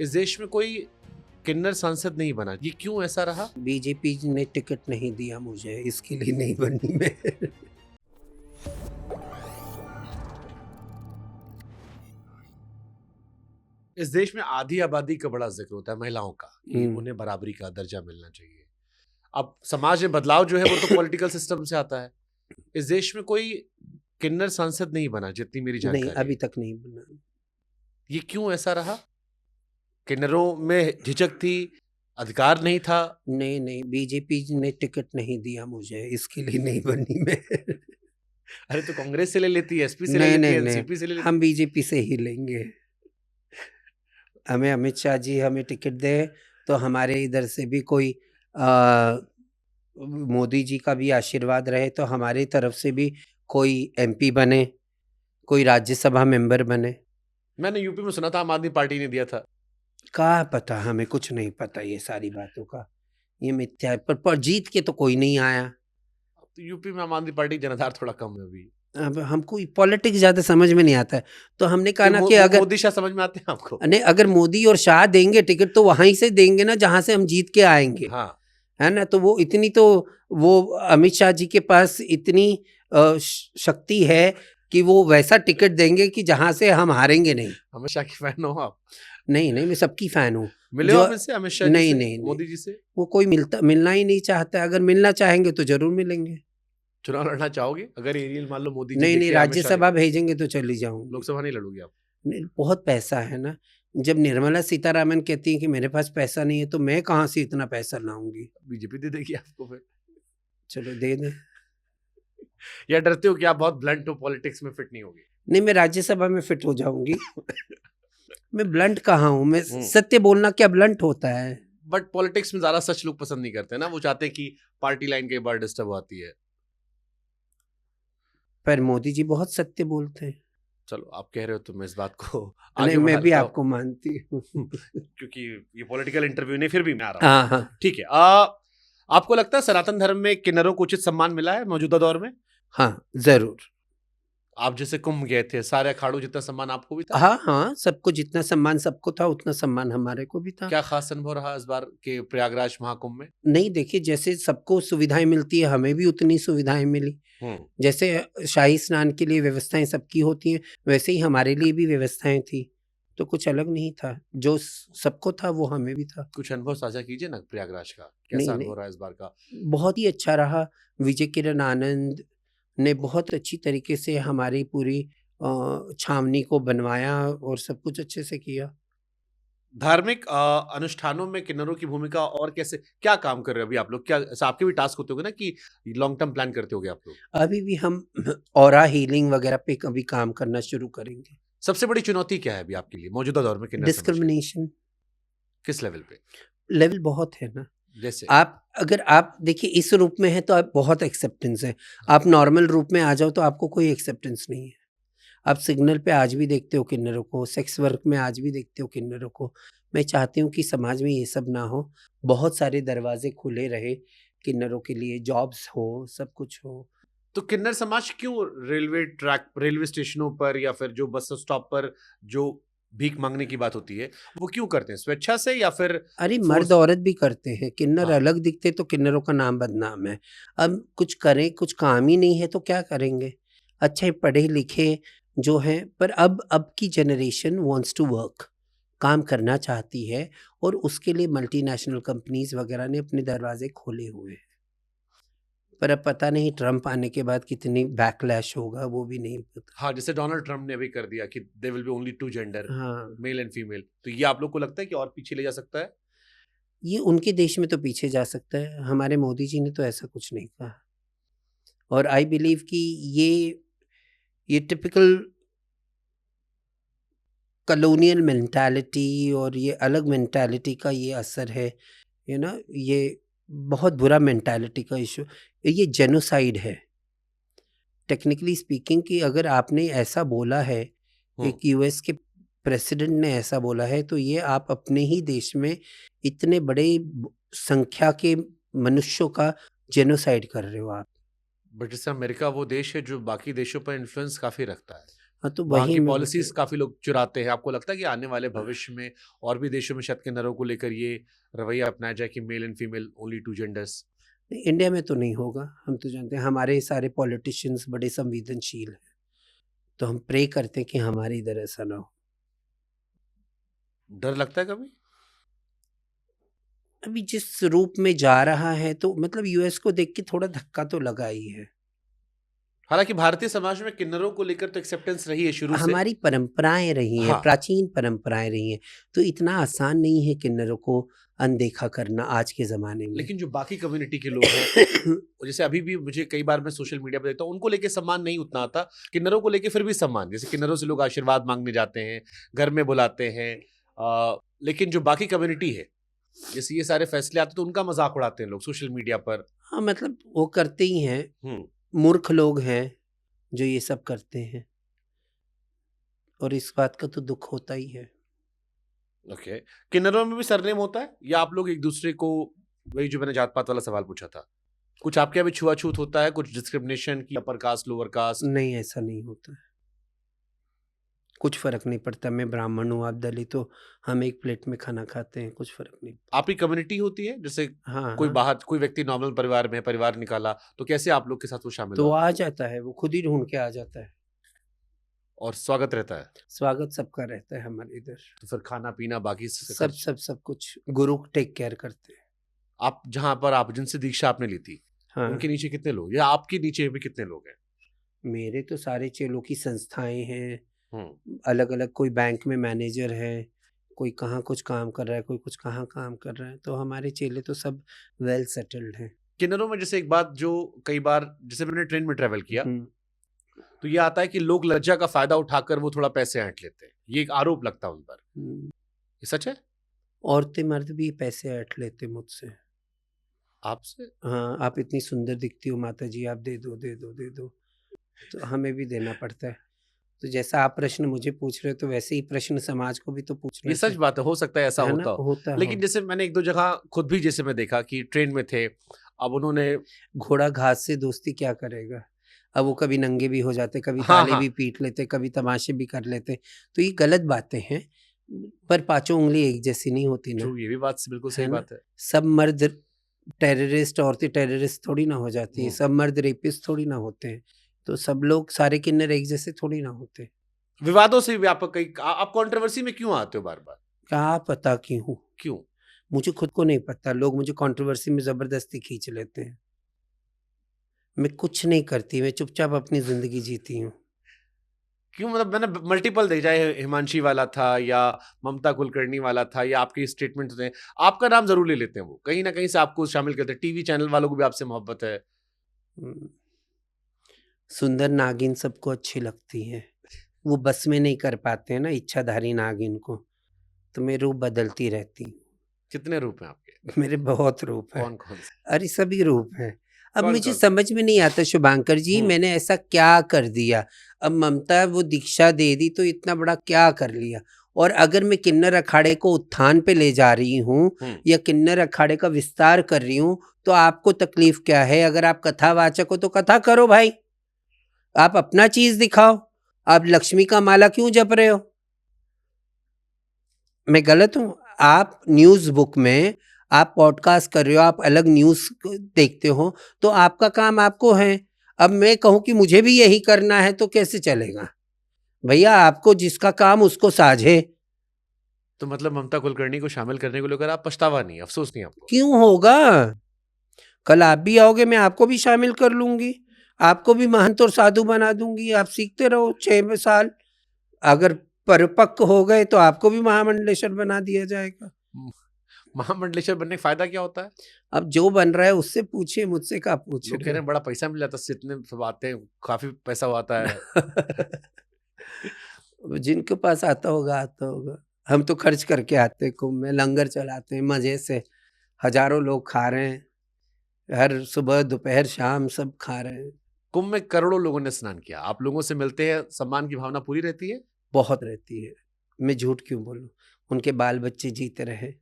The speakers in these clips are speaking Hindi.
इस देश में कोई किन्नर सांसद नहीं बना, ये क्यों ऐसा रहा? बीजेपी ने टिकट नहीं दिया मुझे, इसके लिए नहीं बनी मैं। इस देश में आधी आबादी का बड़ा जिक्र होता है महिलाओं का कि उन्हें बराबरी का दर्जा मिलना चाहिए। अब समाज में बदलाव जो है वो तो पॉलिटिकल सिस्टम से आता है। इस देश में कोई किन्नर सांसद नहीं बना, जितनी मेरी नहीं, जानकारी अभी है। तक नहीं बना। ये क्यों ऐसा रहा? किन्नरों में झिझक थी, अधिकार नहीं था? नहीं, बीजेपी ने टिकट नहीं दिया मुझे, इसके लिए नहीं बनी मैं। अरे तो कांग्रेस से ले लेती, एसपी से ले नहीं, लेती, नहीं, एनसीपी से ले नहीं, लेती। हम बीजेपी से ही लेंगे। हमें अमित शाह जी हमें टिकट दे तो हमारे इधर से भी कोई मोदी जी का भी आशीर्वाद रहे तो हमारी तरफ से भी कोई एमपी बने, कोई राज्यसभा मेंबर बने। मैंने यूपी में सुना था आम आदमी पार्टी ने दिया था। क्या पता, हमें कुछ नहीं पता ये सारी बातों का, ये मिथ्या है। पर जीत के तो कोई नहीं आया। तो यूपी में आम आदमी पार्टी जनाधार थोड़ा कम है अभी। अब हमको पॉलिटिक्स ज्यादा समझ में नहीं आता है, तो हमने कहा ना कि अगर मोदी शाह समझ में आते हैं आपको? नहीं, अगर मोदी और शाह देंगे टिकट तो वहीं से देंगे ना जहां से हम जीत के आएंगे। हाँ, है ना, तो वो इतनी तो वो अमित शाह जी के पास इतनी शक्ति है कि वो वैसा टिकट देंगे कि जहां से हम हारेंगे नहीं। अमित शाह की फैन हो आप? नहीं, मैं सबकी फैन हूँ। मिले हो आप इनसे, अमित शाह जी नहीं, से, नहीं, मोदी जी से? वो कोई मिलना ही नहीं चाहता। अगर मिलना चाहेंगे तो जरूर मिलेंगे। चुनाव लड़ना चाहोगे अगर एरियल मान लो मोदी जी नहीं, दिखे, अमित शाह राज्यसभा दिखे? भेजेंगे तो चली जाऊंगी। लोकसभा नहीं लड़ोगे आप? नहीं, बहुत पैसा है ना। जब निर्मला सीतारामन कहती है कि मेरे पास पैसा नहीं है तो मैं कहाँ से इतना पैसा लाऊंगी। बीजेपी दे देगी आपको फिर? चलो दे दें। या डरते हो कि आप बहुत ब्लंट हो, पॉलिटिक्स में फिट नहीं होगे? नहीं, मैं राज्यसभा में फिट हो जाऊंगी। मैं ब्लंट कहाँ हूँ, मैं हम्म। सत्य बोलना क्या ब्लंट होता है? बट पॉलिटिक्स में ज्यादा सच लोग पसंद नहीं करते ना, वो चाहते हैं कि पार्टी लाइन कई बार डिस्टर्ब आती है। पर मोदी जी बहुत सत्य बोलते हैं। चलो, आप कह रहे हो तो मैं इस बात को नहीं, आगे मैं बढ़ा भी लेता हूं। आपको मानती हूँ। क्योंकि ये पॉलिटिकल इंटरव्यू नहीं, फिर भी मैं आ रहा हूँ। हाँ, ठीक है। आपको लगता है सनातन धर्म में किन्नरों को उचित सम्मान मिला है मौजूदा दौर में? हाँ, जरूर। आप जैसे कुंभ गए थे, सारे अखाड़ों जितना सम्मान आपको भी था? हाँ, सबको जितना सम्मान सबको था उतना सम्मान हमारे को भी था। क्या खास अनुभव रहा इस बार के प्रयागराज महाकुंभ में? नहीं, देखिए, जैसे सबको सुविधाएं मिलती है हमें भी उतनी सुविधाएं मिली। जैसे शाही स्नान के लिए व्यवस्थाएं सबकी होती हैं वैसे ही हमारे लिए भी व्यवस्थाएं थी, तो कुछ अलग नहीं था। जो सबको था वो हमें भी था। कुछ अनुभव साझा कीजिए ना प्रयागराज का, नहीं, कैसा नहीं, अनुभव रहा इस बार का? बहुत ही अच्छा रहा। विजय किरण आनंद ने बहुत अच्छी तरीके से हमारी पूरी छावनी को बनवाया और सब कुछ अच्छे से किया। धार्मिक अनुष्ठानों में किन्नरों की भूमिका और कैसे, क्या काम कर रहे हो अभी आप लोग? क्या ऐसा आपके भी टास्क होते होंगे ना कि लॉन्ग टर्म प्लान करते होगे आप लोग? अभी भी हम ऑरा हीलिंग वगैरह पे कभी काम करना शुरू करेंगे। सबसे बड़ी चुनौती क्या है अभी आपके लिए मौजूदा दौर में किन्नर समाज के? डिस्क्रिमिनेशन किस लेवल पे? लेवल बहुत है ना। जैसे? अगर आप देखिए इस रूप में है तो आप बहुत एक्सेप्टेंस है। आप नॉर्मल रूप में आ जाओ तो आपको कोई एक्सेप्टेंस नहीं है। आप सिग्नल पे आज भी देखते हो किन्नरों को, सेक्स वर्क में आज भी देखते हो किन्नरों को। मैं चाहती हूँ कि समाज में ये सब ना हो, बहुत सारे दरवाजे खुले रहे किन्नरों के लिए, जॉब्स हो, सब कुछ हो। तो किन्नर समाज क्यों रेलवे ट्रैक, रेलवे स्टेशनों पर या फिर जो बस स्टॉप पर जो भीख मांगने की बात होती है, वो क्यों करते हैं? स्वेच्छा से या फिर अरे मर्द फोर्स? औरत भी करते हैं, किन्नर हाँ, अलग दिखते तो किन्नरों का नाम बदनाम है। अब कुछ करें, कुछ काम ही नहीं है तो क्या करेंगे? अच्छे पढ़े लिखे जो हैं, पर अब की जनरेशन वांट्स टू वर्क, काम करना चाहती है और उसके लिए मल्टीनेशनल कंपनीज वगैरह ने अपने दरवाजे खोले हुए हैं। पर अब पता नहीं ट्रम्प आने के बाद कितनी बैकलैश होगा, वो भी नहीं पता। हाँ, जैसे डोनाल्ड ट्रम्प ने अभी कर दिया कि they will be only two gender, हाँ, मेल एंड फीमेल। तो ये आप लोग को लगता है कि और पीछे ले जा सकता है? ये उनके देश में तो पीछे जा सकता है, हमारे मोदी जी ने तो ऐसा कुछ नहीं कहा। और आई बिलीव कि ये टिपिकल कॉलोनियल मेंटालिटी और ये अलग मेंटालिटी का ये असर है, ये बहुत बुरा मेंटालिटी का इशू। ये जेनोसाइड है टेक्निकली स्पीकिंग, कि अगर आपने ऐसा बोला है, एक यूएस के प्रेसिडेंट ने ऐसा बोला है, तो ये आप अपने ही देश में इतने बड़े संख्या के मनुष्यों का जेनोसाइड कर रहे हो आप। बट जैसे अमेरिका वो देश है जो बाकी देशों पर इन्फ्लुएंस काफी रखता है। हाँ, तो वहाँ वही की मैं पॉलिसीज बता काफी लोग चुराते हैं। आपको लगता है कि आने वाले भविष्य में और भी देशों में शायद किन्नरों को लेकर ये रवैया अपनाया जाए कि male and female only two genders? नहीं, इंडिया में तो नहीं होगा। हम तो जानते हैं हमारे सारे पॉलिटिशियंस बड़े संवेदनशील हैं, तो हम प्रे करते हैं कि हमारे इधर ऐसा ना हो। डर लगता है कभी? अभी जिस रूप में जा रहा है तो मतलब यूएस को देख के थोड़ा धक्का तो लगा ही है। हालांकि भारतीय समाज में किन्नरों को लेकर तो एक्सेप्टेंस रही है शुरू से। हमारी परंपराएं रही हैं, हाँ, प्राचीन परंपराएं रही हैं, तो इतना आसान नहीं है किन्नरों को अनदेखा करना आज के ज़माने में। लेकिन जो बाकी कम्युनिटी के लोग हैं, जैसे अभी भी मुझे कई बार मैं सोशल मीडिया पर देखता हूँ, उनको लेके सम्मान नहीं उतना आता। किन्नरों को लेके फिर भी सम्मान, जैसे किन्नरों से लोग आशीर्वाद मांगने जाते हैं, घर में बुलाते हैं। लेकिन जो बाकी कम्युनिटी है, जैसे ये सारे फैसले आते तो उनका मजाक उड़ाते हैं लोग सोशल मीडिया पर। हाँ, मतलब वो करते ही हैं, हम्म मूर्ख लोग हैं जो ये सब करते हैं, और इस बात का तो दुख होता ही है। ओके। किन्नरों में भी सरनेम होता है या आप लोग एक दूसरे को, वही जो मैंने जात पात वाला सवाल पूछा था, कुछ आपके यहाँ भी छुआछूत होता है, कुछ डिस्क्रिमिनेशन की, अपर कास्ट लोअर कास्ट? नहीं, ऐसा नहीं होता है। कुछ फ़र्क नहीं पड़ता, मैं ब्राह्मण हूँ, आप दलित हो, हम एक प्लेट में खाना खाते हैं, कुछ फ़र्क नहीं। आपकी कम्युनिटी होती है, जैसे हाँ, कोई हाँ, बाहर कोई व्यक्ति नॉर्मल परिवार में परिवार निकाला तो कैसे आप लोग के साथ वो शामिल तो वो हुआ आ जाता है, वो खुद ही ढूँढ के आ जाता है। और स्वागत रहता है? स्वागत सबका रहता है हमारे इधर। तो फिर खाना पीना बाकी से सब खर्च? सब सब कुछ गुरु टेक केयर करते हैं। आप जहाँ पर आप जिनसे दीक्षा आपने ली थी, हाँ, उनके नीचे कितने लोग, या आपके नीचे भी कितने लोग हैं? मेरे तो सारे चेलों की संस्थाएँ हैं, हम्म अलग-अलग, कोई बैंक में मैनेजर है, कोई कहाँ कुछ काम कर रहा है, कोई कुछ कहाँ काम कर रहा है, तो हमारे चेले तो सब वेल सेटल्ड हैं। किन्नरों में जैसे एक बात जो कई बार, जैसे मैंने ट्रेन में ट्रेवल किया, हुँ, तो ये आता है कि लोग लज्जा का फायदा उठाकर वो थोड़ा पैसे ऐंठ लेते हैं। ये एक आरोप लगता है उन पर। हुँ। ये सच है? औरतें मर्द भी पैसे ऐंठ लेते मुझसे। आपसे? हाँ, आप इतनी सुंदर दिखती हो माताजी, आप दे दो, दे दो, दे दो। तो हमें भी देना पड़ता है। तो जैसा आप प्रश्न मुझे पूछ रहे हो, तो वैसे ही प्रश्न समाज को भी तो पूछना ये सच चाहिए। बात है, हो सकता है ऐसा है ना? होता हो। होता हो। लेकिन जैसे मैंने एक दो जगह खुद भी, जैसे मैं देखा कि ट्रेन में थे, अब उन्होंने, घोड़ा घास से दोस्ती क्या करेगा? अब वो कभी नंगे भी हो जाते, कभी हाँ ताली हाँ, भी पीट लेते, कभी तमाशे भी कर लेते। तो ये गलत बातें हैं, पर पाँचों उँगली एक जैसी नहीं होती ना, ट्रू, ये भी बात बिल्कुल है सही ना? बात है। सब मर्द टेररिस्ट, औरतें टेररिस्ट थोड़ी ना हो जाती हैं, हम्म। सब मर्द रेपिस्ट थोड़ी ना होते हैं। तो सब लोग, सारे किन्नर एक जैसे थोड़ी ना होते। विवादों से भी व्यापक कई, आप कंट्रोवर्सी में क्यों आते हो बार बार? क्या पता क्यों? क्यों? मुझे खुद को नहीं पता, लोग मुझे कंट्रोवर्सी में ज़बरदस्ती खींच लेते हैं। मैं कुछ नहीं करती, मैं चुपचाप अपनी ज़िंदगी जीती हूँ। क्यों, मतलब मैंने मल्टीपल देखा है, हिमांशी वाला था या ममता कुलकर्णी वाला था, या आपके स्टेटमेंट होते हैं, आपका नाम जरूर ले लेते हैं, वो कहीं ना कहीं से आपको शामिल करते हैं। टीवी चैनल वालों को भी आपसे मोहब्बत है। हुँ। सुंदर नागिन सबको अच्छी लगती है। वो बस में नहीं कर पाते हैं ना इच्छाधारी नागिन को, तो मैं रूप बदलती रहती हूँ। कितने रूप हैं आपके? मेरे बहुत रूप हैं। कौन कौन से? अरे सभी रूप हैं। अब कौन मुझे कौन? समझ में नहीं आता शुभांकर जी, हम्म मैंने ऐसा क्या कर दिया? अब ममता वो दीक्षा दे दी तो इतना बड़ा क्या कर लिया? और अगर मैं किन्नर अखाड़े को उत्थान पे ले जा रही हूँ हम्म या किन्नर अखाड़े का विस्तार कर रही हूँ, तो आपको तकलीफ क्या है? अगर आप कथावाचक हो तो कथा करो भाई। आप अपना चीज़ दिखाओ। आप लक्ष्मी का माला क्यों जप रहे हो? मैं गलत हूँ? आप न्यूज़ बुक में, आप पॉडकास्ट कर रहे हो, आप अलग न्यूज़ देखते हो, तो आपका काम आपको है। अब मैं कहूँ कि मुझे भी यही करना है तो कैसे चलेगा? भैया आपको जिसका काम उसको साझे। तो मतलब ममता कुलकर्णी को शामिल करने को लेकर आप पछतावा नहीं, अफसोस नहीं आपको? क्यों होगा? कल आप भी आओगे, मैं आपको भी शामिल कर लूँगी। आपको भी महंत और साधु बना दूँगी। आप सीखते रहो 6 साल। अगर परिपक्व हो गए तो आपको भी महामंडलेश्वर बना दिया जाएगा। महामंडलेश्वर बनने का फायदा क्या होता है? अब जो बन रहा है उससे पूछिए, मुझसे क्या पूछ लोग कह रहे रहे हो? हैं बड़ा पैसा मिल जाता है, जितने सब आते हैं काफी पैसा आता है। जिनके पास आता होगा, आता होगा। हम तो खर्च करके आते हैं, कुंभ में लंगर चलाते हैं मज़े से। हज़ारों लोग खा रहे हैं। हर सुबह, दोपहर, शाम सब खा रहे हैं। कुंभ में करोड़ों लोगों ने स्नान किया, आप लोगों से मिलते हैं, सम्मान की भावना पूरी रहती है? बहुत रहती है। मैं झूठ क्यों बोलूँ? उनके बाल बच्चे जीते रहे।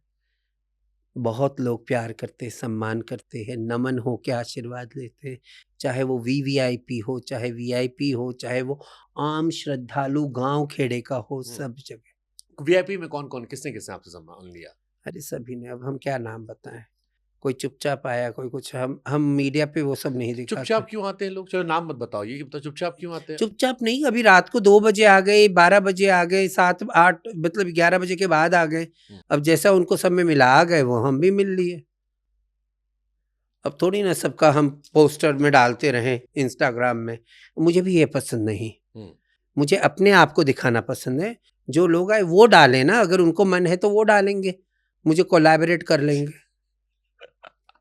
बहुत लोग प्यार करते, सम्मान करते हैं, नमन हो के आशीर्वाद लेते हैं, चाहे वो वीवीआईपी हो, चाहे वीआईपी हो, चाहे वो आम श्रद्धालु गांव खेड़े का हो, सब जगह। वीआईपी में कौन कौन, किसने किसने आपसे सम्मान लिया? अरे सभी ने, अब हम क्या नाम बताएं, कोई चुपचाप आया, कोई कुछ। हम मीडिया पे वो सब नहीं दिखाते। चुपचाप क्यों आते हैं लोग? चलो नाम मत बताओ, ये बताओ चुपचाप क्यों आते हैं? चुपचाप नहीं, अभी रात को 2 बजे आ गए, 12 बजे आ गए, 7 8 मतलब 11 बजे के बाद आ गए। अब जैसा उनको सब में मिला आ गए, वो हम भी मिल लिए। अब थोड़ी ना सबका हम पोस्टर में डालते रहें इंस्टाग्राम में, मुझे भी ये पसंद नहीं। मुझे अपने आप को दिखाना पसंद है। जो लोग आए वो डालें ना, अगर उनको मन है तो वो डालेंगे, मुझे कोलैबोरेट कर लेंगे।